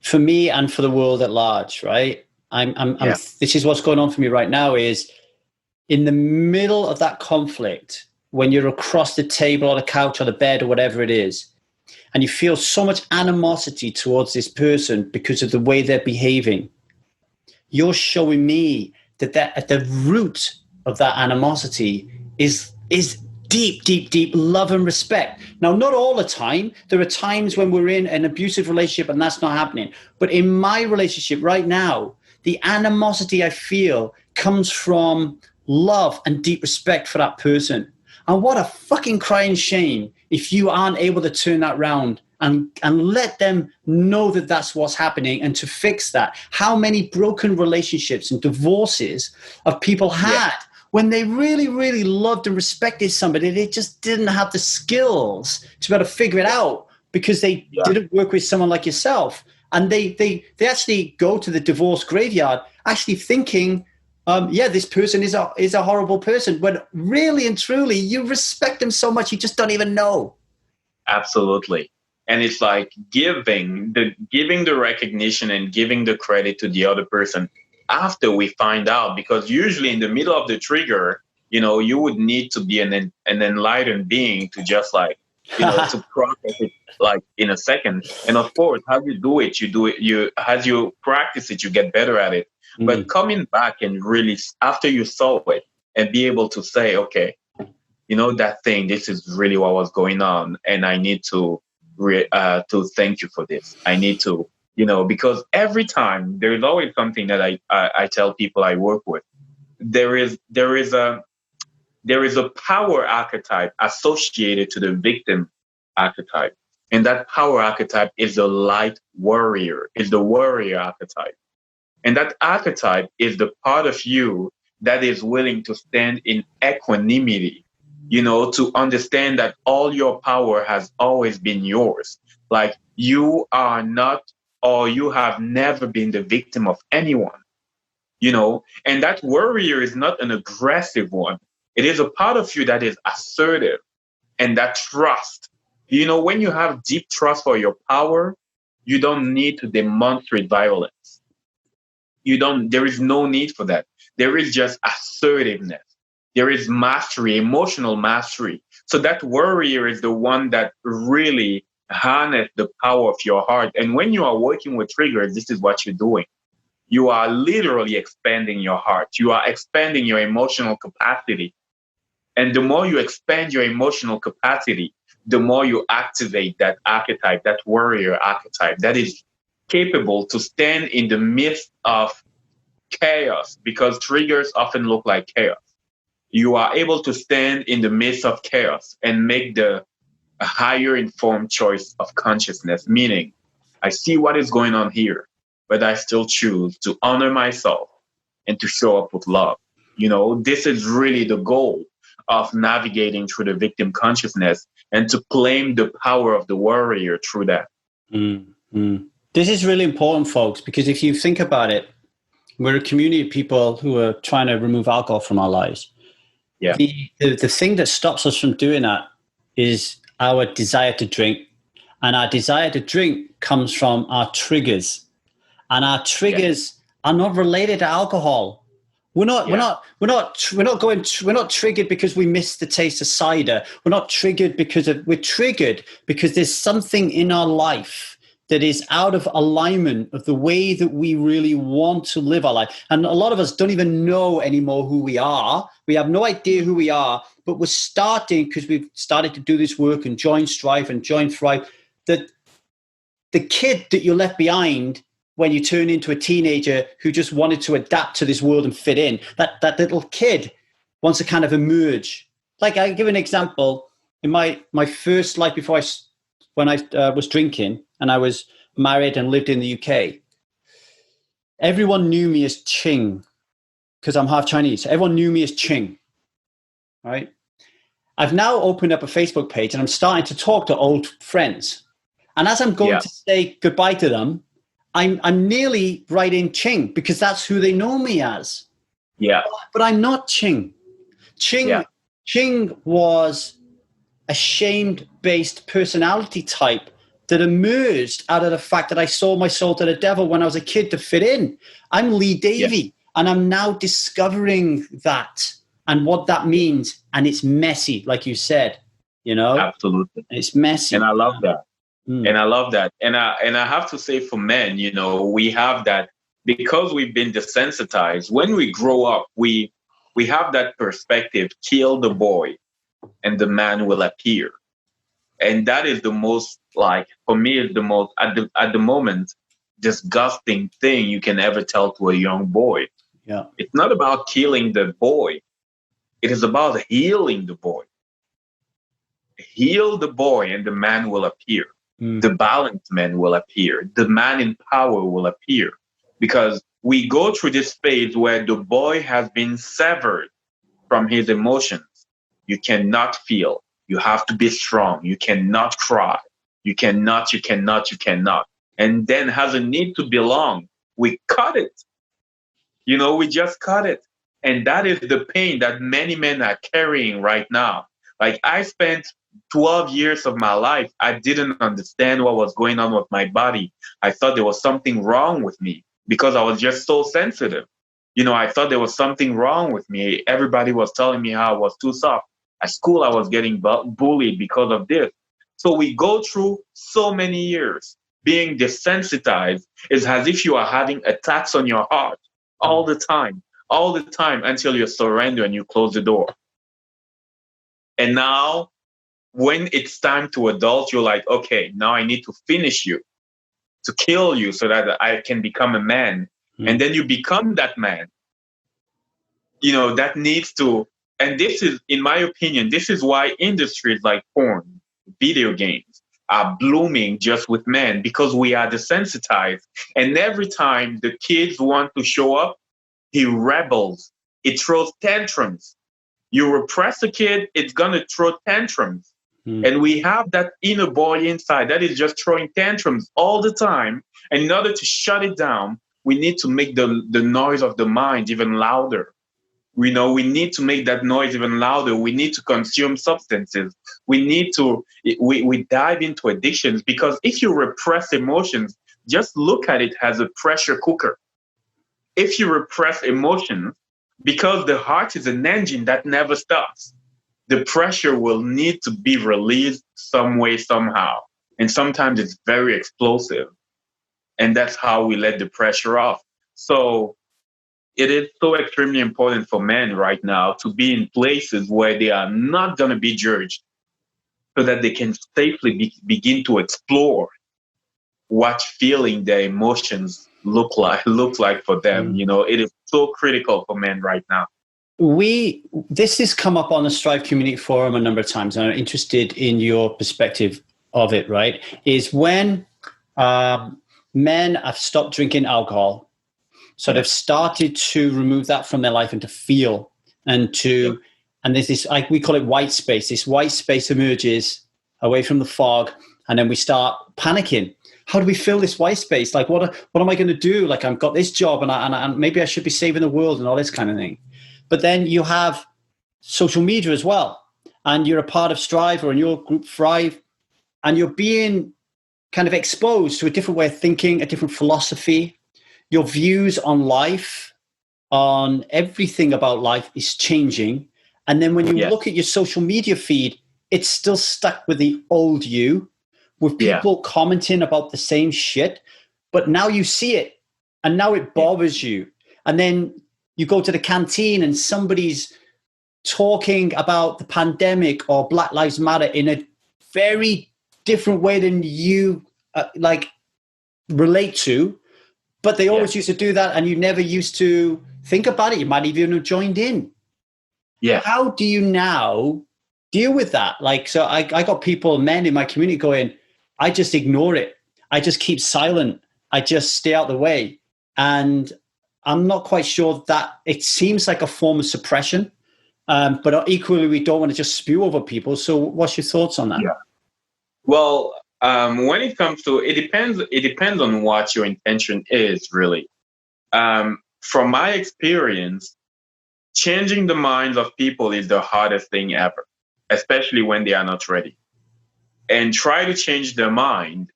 S2: for me and for the world at large, right? This is what's going on for me right now is in the middle of that conflict, when you're across the table or the couch or the bed or whatever it is, and you feel so much animosity towards this person because of the way they're behaving, you're showing me that at the root of that animosity is deep, deep, deep love and respect. Now, not all the time. There are times when we're in an abusive relationship and that's not happening. But in my relationship right now, the animosity I feel comes from love and deep respect for that person. And what a fucking crying shame if you aren't able to turn that round and let them know that that's what's happening and to fix that. How many broken relationships and divorces have people had when they really, really loved and respected somebody? They just didn't have the skills to be able to figure it out because they didn't work with someone like yourself. And they actually go to the divorce graveyard actually thinking, this person is a horrible person. But really and truly, you respect them so much, you just don't even know.
S1: Absolutely. And it's like giving the recognition and giving the credit to the other person after we find out, because usually in the middle of the trigger, you would need to be an enlightened being to just like, to process it like in a second. And of course, how you do it, you as you practice it, you get better at it. But
S2: Mm.
S1: coming back and really after you saw it and be able to say, okay, that thing, this is really what was going on, and I need to thank you for this. I need to, because every time there is always something that I tell people I work with. There is a power archetype associated to the victim archetype, and that power archetype is the light warrior, is the warrior archetype. And that archetype is the part of you that is willing to stand in equanimity, to understand that all your power has always been yours. Like you are not, or you have never been the victim of anyone, and that warrior is not an aggressive one. It is a part of you that is assertive and that trust. When you have deep trust for your power, you don't need to demonstrate violence. There is no need for that. There is just assertiveness. There is mastery, emotional mastery. So that warrior is the one that really harness the power of your heart. And when you are working with triggers, this is what you're doing. You are literally expanding your heart. You are expanding your emotional capacity. And the more you expand your emotional capacity, the more you activate that archetype, that warrior archetype that is capable to stand in the midst of chaos, because triggers often look like chaos. You are able to stand in the midst of chaos and make the higher informed choice of consciousness, meaning I see what is going on here, but I still choose to honor myself and to show up with love. This is really the goal of navigating through the victim consciousness and to claim the power of the warrior through that.
S2: This is really important, folks, because if you think about it, we're a community of people who are trying to remove alcohol from our lives.
S1: Yeah.
S2: The thing that stops us from doing that is our desire to drink. And our desire to drink comes from our triggers. And our triggers are not related to alcohol. We're not triggered because we miss the taste of cider. We're triggered because there's something in our life that is out of alignment of the way that we really want to live our life. And a lot of us don't even know anymore who we are. We have no idea who we are, but we're starting, because we've started to do this work and join Strive and join Thrive, that the kid that you left behind when you turn into a teenager who just wanted to adapt to this world and fit in, that little kid wants to kind of emerge. Like, I give an example. In my first life when I was drinking and I was married and lived in the UK, everyone knew me as Ching because I'm half Chinese. Everyone knew me as Ching, right? I've now opened up a Facebook page and I'm starting to talk to old friends. And as I'm going to say goodbye to them, I'm nearly writing Ching because that's who they know me as.
S1: Yeah.
S2: But I'm not Ching. Ching was a shame-based personality type that emerged out of the fact that I sold my soul to the devil when I was a kid to fit in. I'm Lee Davey, and I'm now discovering that and what that means. And it's messy, like you said,
S1: Absolutely.
S2: It's messy.
S1: And I love that. And I love that. And I have to say, for men, we have that because we've been desensitized. When we grow up, we have that perspective, kill the boy and the man will appear. And that is the most, like, for me, is the most, at the moment, disgusting thing you can ever tell to a young boy.
S2: Yeah.
S1: It's not about killing the boy. It is about healing the boy. Heal the boy and the man will appear. The balanced man will appear. The man in power will appear. Because we go through this phase where the boy has been severed from his emotions. You cannot feel. You have to be strong. You cannot cry. You cannot. And then has a need to belong. We cut it. We just cut it. And that is the pain that many men are carrying right now. Like, I spent 12 years of my life, I didn't understand what was going on with my body. I thought there was something wrong with me because I was just so sensitive. I thought there was something wrong with me. Everybody was telling me how I was too soft. At school, I was getting bullied because of this. So we go through so many years being desensitized. It's as if you are having attacks on your heart all the time until you surrender and you close the door. And now when it's time to adult, you're like, okay, now I need to finish you, to kill you so that I can become a man. And then you become that man, that needs to, and this is, in my opinion, this is why industries like porn, video games are blooming just with men, because we are desensitized. And every time the kids want to show up, he rebels. It throws tantrums. You repress a kid, it's going to throw tantrums. And we have that inner boy inside that is just throwing tantrums all the time. And in order to shut it down, we need to make the noise of the mind even louder. We need to make that noise even louder. We need to consume substances. We dive into addictions, because if you repress emotions, just look at it as a pressure cooker. If you repress emotions, because the heart is an engine that never stops, the pressure will need to be released some way, somehow. And sometimes it's very explosive. And that's how we let the pressure off. So it is so extremely important for men right now to be in places where they are not going to be judged, so that they can safely begin to explore what feeling their emotions look like for them. It is so critical for men right now.
S2: This has come up on the Strive Community Forum a number of times, and I'm interested in your perspective of it, right? Is when men have stopped drinking alcohol, so they've started to remove that from their life and to feel and there's this, like we call it white space. This white space emerges away from the fog, and then we start panicking. How do we fill this white space? Like, what am I going to do? Like, I've got this job, and maybe I should be saving the world and all this kind of thing. But then you have social media as well, and you're a part of Strive or in your group Thrive, and you're being kind of exposed to a different way of thinking, a different philosophy. Your views on life, on everything about life is changing. And then when you look at your social media feed, it's still stuck with the old you, with people commenting about the same shit. But now you see it, and now it bothers you. And then you go to the canteen and somebody's talking about the pandemic or Black Lives Matter in a very different way than you relate to. But they always used to do that, and you never used to think about it. You might even have joined in.
S1: Yeah.
S2: How do you now deal with that? Like, so I got men in my community going, I just ignore it. I just keep silent. I just stay out the way. And I'm not quite sure that it seems like a form of suppression, but equally we don't want to just spew over people. So what's your thoughts on that?
S1: Yeah. Well, when it comes to, it depends on what your intention is, really. From my experience, changing the minds of people is the hardest thing ever, especially when they are not ready. And try to change their mind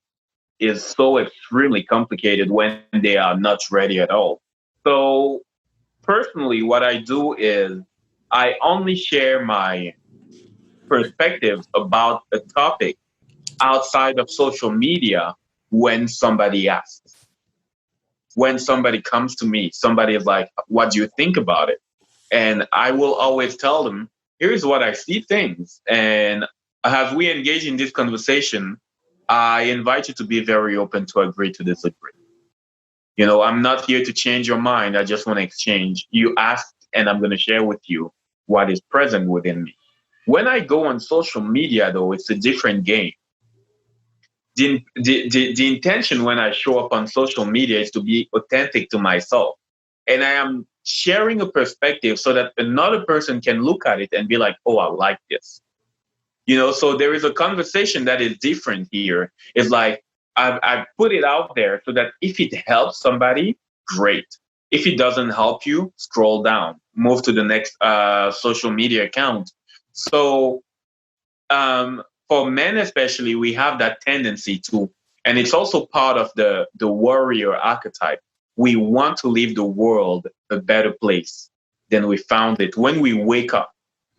S1: is so extremely complicated when they are not ready at all. So personally, what I do is I only share my perspectives about a topic outside of social media when somebody asks. When somebody comes to me, somebody is like, what do you think about it? And I will always tell them, here's what I see things. And as we engage in this conversation, I invite you to be very open to agree to disagree. I'm not here to change your mind. I just want to exchange. You asked, and I'm going to share with you what is present within me. When I go on social media, though, it's a different game. The intention when I show up on social media is to be authentic to myself. And I am sharing a perspective so that another person can look at it and be like, oh, I like this. So there is a conversation that is different here. It's like, I've put it out there so that if it helps somebody, great. If it doesn't help you, scroll down, move to the next social media account. So for men especially, we have that tendency to, and it's also part of the warrior archetype. We want to leave the world a better place than we found it when we wake up.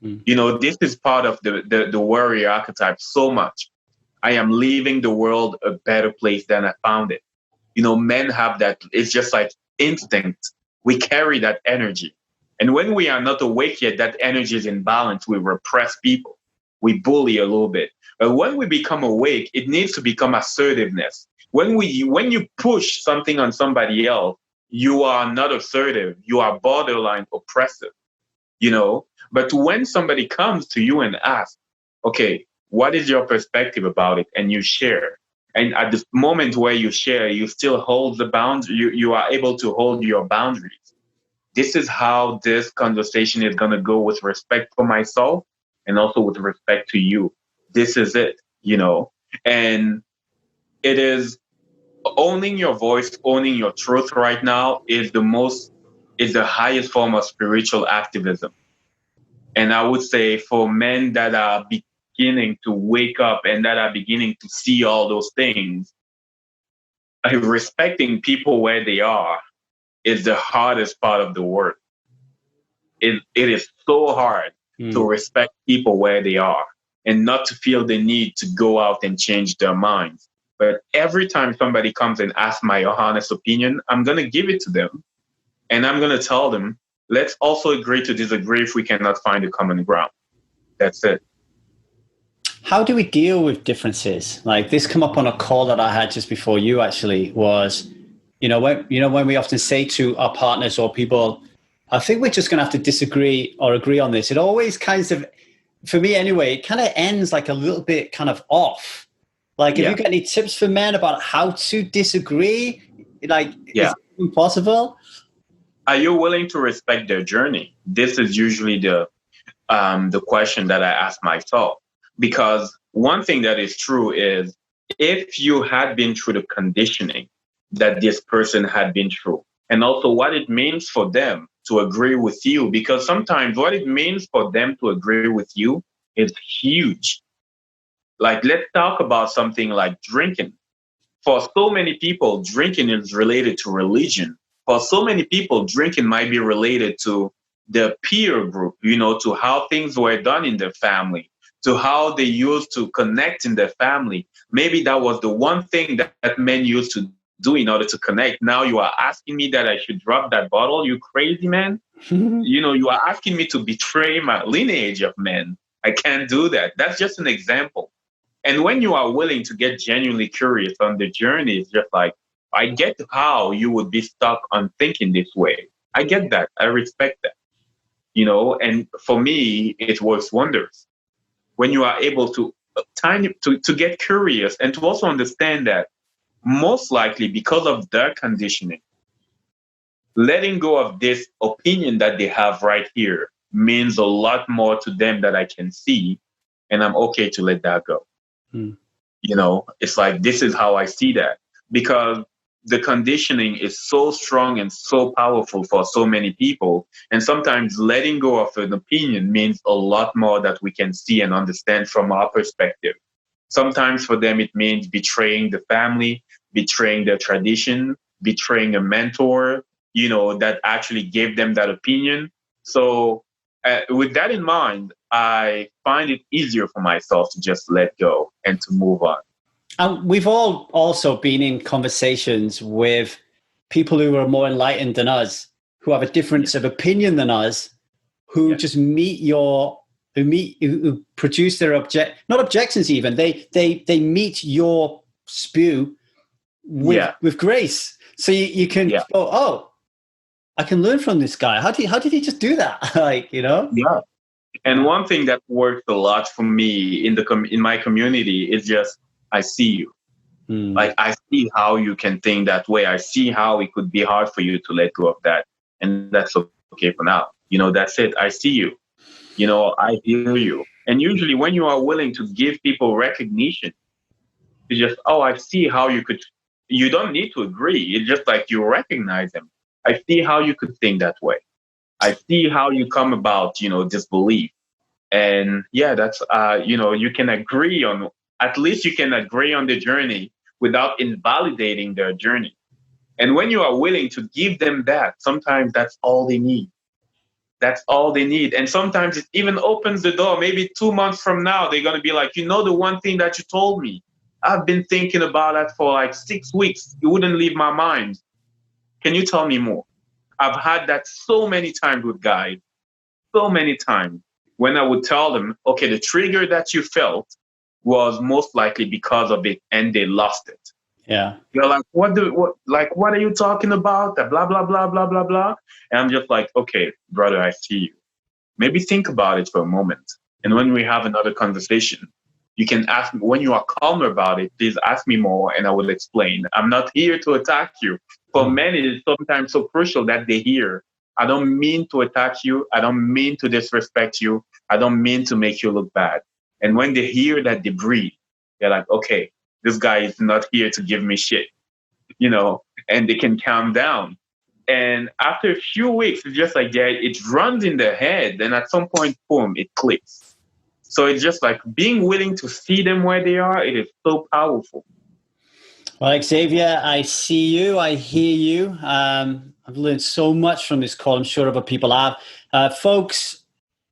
S2: Mm.
S1: This is part of the warrior archetype so much. I am leaving the world a better place than I found it. Men have that. It's just like instinct. We carry that energy. And when we are not awake yet, that energy is in balance. We repress people. We bully a little bit. But when we become awake, it needs to become assertiveness. When you push something on somebody else, you are not assertive. You are borderline oppressive, But when somebody comes to you and asks, okay, what is your perspective about it? And you share. And at the moment where you share, you still hold the boundary. You are able to hold your boundaries. This is how this conversation is going to go with respect for myself and also with respect to you. This is it. And it is owning your voice, owning your truth right now is the highest form of spiritual activism. And I would say for men that are beginning to wake up and that are beginning to see all those things, respecting people where they are is the hardest part of the work. It is so hard to respect people where they are and not to feel the need to go out and change their minds. But every time somebody comes and asks my honest opinion, I'm going to give it to them. And I'm going to tell them, let's also agree to disagree if we cannot find a common ground. That's it.
S2: How do we deal with differences? Like this come up on a call that I had just before you actually was, when we often say to our partners or people, I think we're just going to have to disagree or agree on this. It always kind of, for me anyway, it kind of ends like a little bit kind of off. Like, have you got any tips for men about how to disagree? Like, is it even possible?
S1: Are you willing to respect their journey? This is usually the question that I ask myself. Because one thing that is true is if you had been through the conditioning that this person had been through, and also what it means for them to agree with you, because sometimes what it means for them to agree with you is huge. Like, let's talk about something like drinking. For so many people, drinking is related to religion. For so many people, drinking might be related to the peer group, to how things were done in their family, to how they used to connect in their family. Maybe that was the one thing that men used to do in order to connect. Now you are asking me that I should drop that bottle? You crazy, man? You are asking me to betray my lineage of men. I can't do that. That's just an example. And when you are willing to get genuinely curious on the journey, it's just like, I get how you would be stuck on thinking this way. I get that. I respect that. And for me, it works wonders. When you are able to to get curious and to also understand that most likely because of their conditioning, letting go of this opinion that they have right here means a lot more to them that I can see, and I'm okay to let that go. It's like, this is how I see that, because the conditioning is so strong and so powerful for so many people. And sometimes letting go of an opinion means a lot more that we can see and understand from our perspective. Sometimes for them, it means betraying the family, betraying their tradition, betraying a mentor, that actually gave them that opinion. So with that in mind, I find it easier for myself to just let go and to move on.
S2: And we've all also been in conversations with people who are more enlightened than us, who have a difference of opinion than us, who just who produce their not objections even. They meet your spew with grace. So you can go, oh, I can learn from this guy. How did he just do that?
S1: Yeah. And one thing that works a lot for me in my community is just, I see you. Like, I see how you can think that way. I see how it could be hard for you to let go of that. And that's okay for now. That's it. I see you. I hear you. And usually when you are willing to give people recognition, it's just, oh, I see how you don't need to agree. It's just like you recognize them. I see how you could think that way. I see how you come about, this belief. And yeah, that's you can agree on, at least you can agree on the journey without invalidating their journey. And when you are willing to give them that, sometimes that's all they need. That's all they need. And sometimes it even opens the door. Maybe 2 months from now, they're going to be like, the one thing that you told me, I've been thinking about that for like 6 weeks. It wouldn't leave my mind. Can you tell me more? I've had that so many times with guys, so many times when I would tell them, okay, the trigger that you felt was most likely because of it, and they lost it.
S2: Yeah.
S1: They're like, what are you talking about? That blah, blah, blah, blah, blah, blah. And I'm just like, okay, brother, I see you. Maybe think about it for a moment. And when we have another conversation, you can ask me, when you are calmer about it, please ask me more and I will explain. I'm not here to attack you. For men, it is sometimes so crucial that they hear, I don't mean to attack you. I don't mean to disrespect you. I don't mean to make you look bad. And when they hear that, they breathe. They're like, okay, this guy is not here to give me shit, and they can calm down. And after a few weeks, it's just like, yeah, it runs in their head. And at some point, boom, it clicks. So it's just like being willing to see them where they are. It is so powerful.
S2: Well, Xavier, I see you. I hear you. I've learned so much from this call. I'm sure other people have. Folks,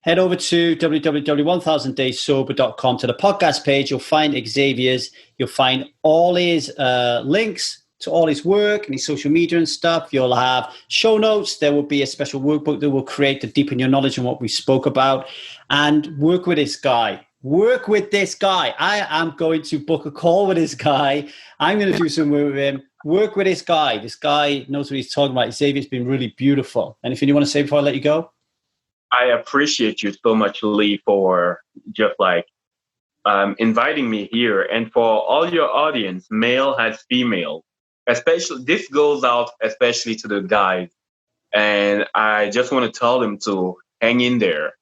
S2: head over to www.1000dayssober.com to the podcast page. You'll find Xavier's. You'll find all his links to all his work and his social media and stuff. You'll have show notes. There will be a special workbook that will create to deepen your knowledge on what we spoke about. And work with this guy. Work with this guy. I am going to book a call with this guy. I'm going to do some work with him. Work with this guy. This guy knows what he's talking about. Xavier's been really beautiful. Anything you want to say before I let you go?
S1: I appreciate you so much, Lee, for just like inviting me here. And for all your audience, male as female, especially, this goes out especially to the guys. And I just want to tell them to hang in there.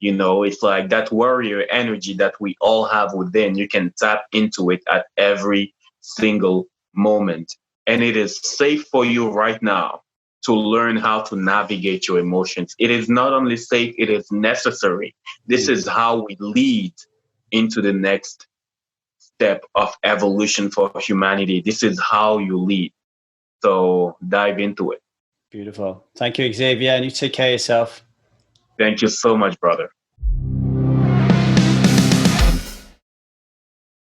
S1: It's like that warrior energy that we all have within. You can tap into it at every single moment. And it is safe for you right now to learn how to navigate your emotions. It is not only safe, it is necessary. This is how we lead into the next step of evolution for humanity. This is how you lead. So dive into it.
S2: Beautiful. Thank you, Xavier. And you take care of yourself.
S1: Thank you so much, brother.